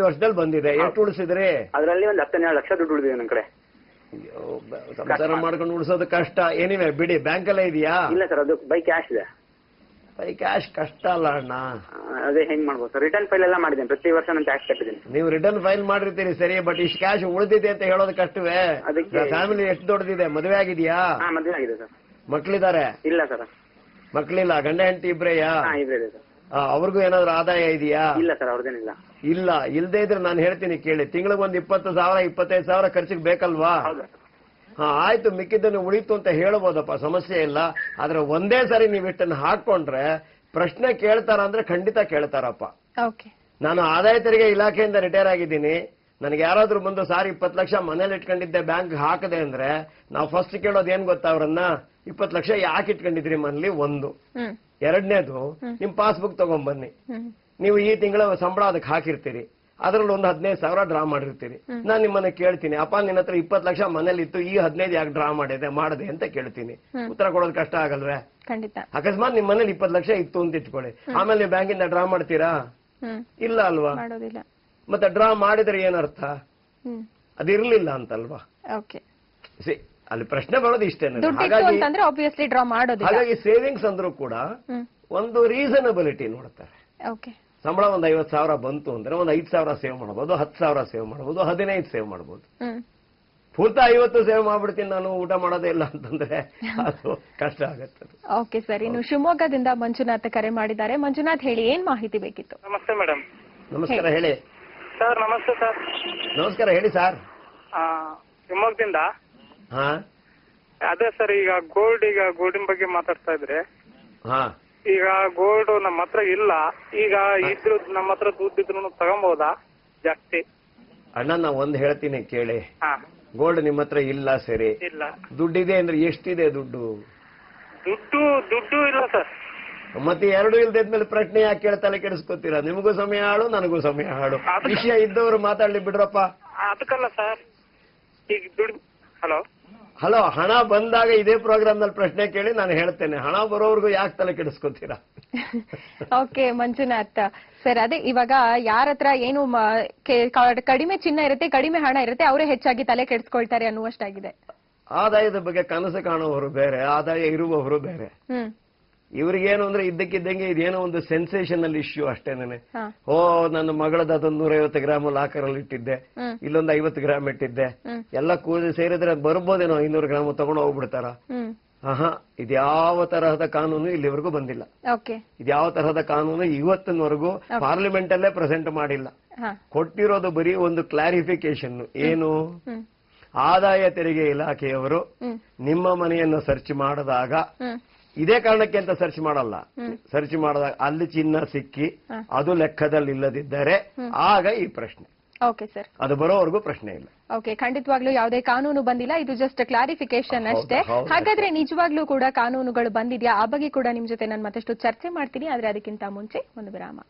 ವರ್ಷದಲ್ಲಿ ಬಂದಿದೆ. ಎಷ್ಟು ಉಳಿಸಿದ್ರಿ? ಅದರಲ್ಲಿ ಒಂದು 17 ಲಕ್ಷ ದುಡ್ಡು ಉಳಿದಿದೆ ನನ್ನ ಕಡೆ. ಸಂಸಾರ ಮಾಡ್ಕೊಂಡು ಉಳಿಸೋದು ಕಷ್ಟ. ಏನಿವೆ ಬಿಡಿ, ಬ್ಯಾಂಕ್ ಅಲ್ಲೇ ಇದೆಯಾ? ಇಲ್ಲ ಸರ್, ಅದು ಬೈ ಕ್ಯಾಶ್ ಇದೆ. ಬೈ ಕ್ಯಾಶ್ ಕಷ್ಟ ಅಲ್ಲ ಅಣ್ಣ. ಅದೇ ಹೆಂಗ್ ಮಾಡ್ಬೋದು ಸರ್? ರಿಟರ್ನ್ ಫೈಲ್ ಎಲ್ಲ ಮಾಡಿದ್ದೀನಿ, ಪ್ರತಿ ವರ್ಷ ನಾನು ಟ್ಯಾಕ್ಸ್ ಕಟ್ಟಿದ್ದೀನಿ. ನೀವು ರಿಟರ್ನ್ ಫೈಲ್ ಮಾಡಿರ್ತೀರಿ ಸರಿ, ಬಟ್ ಇಷ್ಟು ಕ್ಯಾಶ್ ಉಳಿದಿದೆ ಅಂತ ಹೇಳೋದು ಕಷ್ಟವೇ? ಅದಕ್ಕೆ ಫ್ಯಾಮಿಲಿ ಎಷ್ಟು ದೊಡ್ಡದಿದೆ? ಮದುವೆ ಆಗಿದೆಯಾ? ಮದುವೆ ಆಗಿದೆ ಸರ್. ಮಕ್ಳಿದ್ದಾರೆ? ಇಲ್ಲ ಸರ್. ಮಕ್ಳಿಲ್ಲ? ಗಂಡ ಹೆಂಡತಿ ಇಬ್ರೆಯಾ? ಇಬ್ರೇ ಸರ್. ಅವ್ರಿಗೂ ಏನಾದ್ರು ಆದಾಯ ಇದೆಯಾ? ಇಲ್ಲ ಸರ್, ಅವ್ರದ್ದೇನಿಲ್ಲ. ಇಲ್ಲ. ಇಲ್ದೇ ಇದ್ರೆ ನಾನು ಹೇಳ್ತೀನಿ ಕೇಳಿ, ತಿಂಗಳಿಗೊಂದು 20,000 25,000 ಖರ್ಚಿಗೆ ಬೇಕಲ್ವಾ? ಆಯ್ತು, ಮಿಕ್ಕಿದ್ದನ್ನು ಉಳಿತು ಅಂತ ಹೇಳ್ಬೋದಪ್ಪ, ಸಮಸ್ಯೆ ಇಲ್ಲ. ಆದ್ರೆ ಒಂದೇ ಸಾರಿ ನೀವು ಇಷ್ಟನ್ನು ಹಾಕೊಂಡ್ರೆ ಪ್ರಶ್ನೆ ಕೇಳ್ತಾರ ಅಂದ್ರೆ ಖಂಡಿತ ಕೇಳ್ತಾರಪ್ಪ. ನಾನು ಆದಾಯ ತೆರಿಗೆ ಇಲಾಖೆಯಿಂದ ರಿಟೈರ್ ಆಗಿದ್ದೀನಿ. ನನಗೆ ಯಾರಾದ್ರೂ ಬಂದು ಸಾರಿ 20 ಲಕ್ಷ ಮನೇಲಿ ಇಟ್ಕೊಂಡಿದ್ದೆ ಬ್ಯಾಂಕ್ ಹಾಕದೆ ಅಂದ್ರೆ ನಾವು ಫಸ್ಟ್ ಕೇಳೋದು ಏನ್ ಗೊತ್ತಾ ಅವ್ರನ್ನ? 20 ಲಕ್ಷ ಯಾಕೆ ಇಟ್ಕೊಂಡಿದ್ರಿ ಮನೇಲಿ? ಒಂದು. ಎರಡನೇದು, ನಿಮ್ ಪಾಸ್ಬುಕ್ ತಗೊಂಡ್ಬನ್ನಿ. ನೀವು ಈ ತಿಂಗಳ ಸಂಬಳ ಅದಕ್ಕೆ ಹಾಕಿರ್ತೀರಿ, ಅದ್ರಲ್ಲಿ ಒಂದು 15,000 ಡ್ರಾ ಮಾಡಿರ್ತೀರಿ. ನಾನ್ ನಿಮ್ಮನ್ನ ಕೇಳ್ತೀನಿ, ಅಪ್ಪ ನಿನ್ನ ಹತ್ರ 20 ಲಕ್ಷ ಮನೇಲಿ ಇತ್ತು, ಈ 15 ಯಾಕೆ ಡ್ರಾ ಮಾಡದೆ ಅಂತ ಕೇಳ್ತೀನಿ. ಉತ್ತರ ಕೊಡೋದು ಕಷ್ಟ ಆಗಲ್ವೇ? ಖಂಡಿತ. ಅಕಸ್ಮಾತ್ ನಿಮ್ ಮನೇಲಿ 20 ಲಕ್ಷ ಇತ್ತು ಅಂತ ಇಟ್ಕೊಳ್ಳಿ, ಆಮೇಲೆ ನೀವು ಬ್ಯಾಂಕಿಂದ ಡ್ರಾ ಮಾಡ್ತೀರಾ? ಇಲ್ಲ ಅಲ್ವಾ? ಮತ್ತೆ ಡ್ರಾ ಮಾಡಿದ್ರೆ ಏನರ್ಥ? ಅದಿರ್ಲಿಲ್ಲ ಅಂತಲ್ವಾ? ಅಲ್ಲಿ ಪ್ರಶ್ನೆ ಬರೋದು ಇಷ್ಟೇನೆ. ಹಾಗಾಗಿ ಸೇವಿಂಗ್ಸ್ ಅಂದ್ರೂ ಕೂಡ ಒಂದು ರೀಸನಬಿಲಿಟಿ ನೋಡ್ತಾರೆ. ಸಂಬಳ ಒಂದು 50,000 ಬಂತು ಅಂದ್ರೆ ಒಂದು 5,000 ಸೇವ್ ಮಾಡಬಹುದು, 10,000 ಸೇವ್ ಮಾಡಬಹುದು, 15 ಸೇವ್ ಮಾಡಬಹುದು. ಪೂರ್ತಿ 50 ಸೇವ್ ಮಾಡ್ಬಿಡ್ತೀನಿ ನಾನು, ಊಟ ಮಾಡೋದೇ ಇಲ್ಲ ಅಂತಂದ್ರೆ ಅದು ಕಷ್ಟ ಆಗತ್ತೆ. Okay sir. ಇನ್ನು ಶಿವಮೊಗ್ಗದಿಂದ ಮಂಜುನಾಥ್ ಕರೆ ಮಾಡಿದ್ದಾರೆ. ಮಂಜುನಾಥ್, ಹೇಳಿ, ಏನ್ ಮಾಹಿತಿ ಬೇಕಿತ್ತು? ನಮಸ್ತೆ ಮೇಡಮ್. ನಮಸ್ಕಾರ, ಹೇಳಿ ಸರ್. ನಮಸ್ತೆ ಸರ್. ನಮಸ್ಕಾರ, ಹೇಳಿ ಸರ್. ಶಿವಮೊಗ್ಗದಿಂದ. ಅದೇ ಸರ್, ಈಗ ಗೋಲ್ಡಿನ ಬಗ್ಗೆ ಮಾತಾಡ್ತಾ ಇದ್ರೆ, ಈಗ ಗೋಲ್ಡ್ ನಮ್ಮ ಹತ್ರ ಇಲ್ಲ. ಈಗ ಇದ್ರು ನಮ್ಮ ಹತ್ರ ದುಡ್ಡಿದ್ರು ತಗೊಂಬಹುದಾ ಜಾಸ್ತಿ? ಅಣ್ಣ, ನಾ ಒಂದ್ ಹೇಳ್ತೀನಿ ಕೇಳಿ. ಗೋಲ್ಡ್ ನಿಮ್ಮ ಹತ್ರ ಇಲ್ಲ ಸರಿ, ಇಲ್ಲ. ದುಡ್ಡಿದೆ ಅಂದ್ರೆ ಎಷ್ಟಿದೆ ದುಡ್ಡು? ದುಡ್ಡು ಇಲ್ಲ ಸರ್. ಮತ್ತೆ ಎರಡು ಇಲ್ದಿದ್ಮೇಲೆ ಪ್ರಶ್ನೆ ಯಾಕೆ ಕೇಳ್ತಲೆ ಕೆಡಿಸ್ಕೊತೀರಾ? ನಿಮಗೂ ಸಮಯ ಹಾಳು, ನನಗೂ ಸಮಯ ಹಾಳು. ವಿಷಯ ಇದ್ದವರು ಮಾತಾಡ್ಲಿ ಬಿಡ್ರಪ್ಪ. ಅದಕ್ಕಲ್ಲ ಸರ್, ಈಗ ದುಡ್ಡು. ಹಲೋ, ಹಣ ಬಂದಾಗ ಇದೇ ಪ್ರೋಗ್ರಾಮ್ ನಲ್ಲಿ ಪ್ರಶ್ನೆ ಕೇಳಿ, ನಾನು ಹೇಳ್ತೇನೆ. ಹಣ ಬರೋವರೆಗೂ ಯಾಕೆ ತಲೆ ಕೆಡಿಸ್ಕೊತೀರಾ? ಓಕೆ ಮಂಜುನಾಥ್ ಸರ್, ಅದೇ ಇವಾಗ ಯಾರ ಹತ್ರ ಏನು ಕಡಿಮೆ ಚಿನ್ನ ಇರುತ್ತೆ, ಕಡಿಮೆ ಹಣ ಇರುತ್ತೆ, ಅವರೇ ಹೆಚ್ಚಾಗಿ ತಲೆ ಕೆಡಿಸ್ಕೊಳ್ತಾರೆ ಅನ್ನುವಷ್ಟಾಗಿದೆ. ಆದಾಯದ ಬಗ್ಗೆ ಕನಸು ಕಾಣುವವರು ಬೇರೆ, ಆದಾಯ ಇರುವವರು ಬೇರೆ. ಇವ್ರಿಗೇನು ಅಂದ್ರೆ ಇದ್ದಕ್ಕಿದ್ದಂಗೆ ಇದೇನೋ ಒಂದು ಸೆನ್ಸೇಷನಲ್ ಇಶ್ಯೂ ಅಷ್ಟೇನೆ. ನನ್ನ ಮಗಳದ ಅದೊಂದು 150 ಗ್ರಾಮ್ ಲಾಕರ್ ಅಲ್ಲಿ ಇಟ್ಟಿದ್ದೆ, ಇಲ್ಲೊಂದು 50 ಗ್ರಾಮ್ ಇಟ್ಟಿದ್ದೆ, ಎಲ್ಲ ಕೂಡಿ ಸೇರಿದ್ರೆ ಬರ್ಬೋದೇನೋ 500 ಗ್ರಾಮ್ ತಗೊಂಡು ಹೋಗ್ಬಿಡ್ತಾರ. ಇದ್ಯಾವ ತರಹದ ಕಾನೂನು ಇಲ್ಲಿವರೆಗೂ ಬಂದಿಲ್ಲ. ಇದ್ಯಾವ ತರಹದ ಕಾನೂನು ಇವತ್ತಿನವರೆಗೂ ಪಾರ್ಲಿಮೆಂಟ್ ಅಲ್ಲೇ ಪ್ರೆಸೆಂಟ್ ಮಾಡಿಲ್ಲ. ಕೊಟ್ಟಿರೋದು ಬರೀ ಒಂದು ಕ್ಲಾರಿಫಿಕೇಶನ್. ಏನು? ಆದಾಯ ತೆರಿಗೆ ಇಲಾಖೆಯವರು ನಿಮ್ಮ ಮನೆಯನ್ನು ಸರ್ಚ್ ಮಾಡಿದಾಗ ಇದೇ ಕಾರಣಕ್ಕೆ ಅಂತ ಸರ್ಚ್ ಮಾಡಲ್ಲ. ಸರ್ಚ್ ಮಾಡಿದಾಗ ಅಲ್ಲಿ ಚಿನ್ನ ಸಿಕ್ಕಿ ಅದು ಲೆಕ್ಕದಲ್ಲಿ ಇಲ್ಲದಿದ್ದರೆ ಆಗ ಈ ಪ್ರಶ್ನೆ. ಓಕೆ ಸರ್, ಅದು ಬರೋವರೆಗೂ ಪ್ರಶ್ನೆ ಇಲ್ಲ. ಓಕೆ, ಖಂಡಿತವಾಗ್ಲೂ ಯಾವುದೇ ಕಾನೂನು ಬಂದಿಲ್ಲ, ಇದು ಜಸ್ಟ್ ಕ್ಲಾರಿಫಿಕೇಶನ್ ಅಷ್ಟೇ. ಹಾಗಾದ್ರೆ ನಿಜವಾಗ್ಲೂ ಕೂಡ ಕಾನೂನುಗಳು ಬಂದಿದ್ಯಾ? ಆ ಬಗ್ಗೆ ಕೂಡ ನಿಮ್ ಜೊತೆ ನಾನು ಮತ್ತಷ್ಟು ಚರ್ಚೆ ಮಾಡ್ತೀನಿ. ಆದ್ರೆ ಅದಕ್ಕಿಂತ ಮುಂಚೆ ಒಂದು ವಿರಾಮ.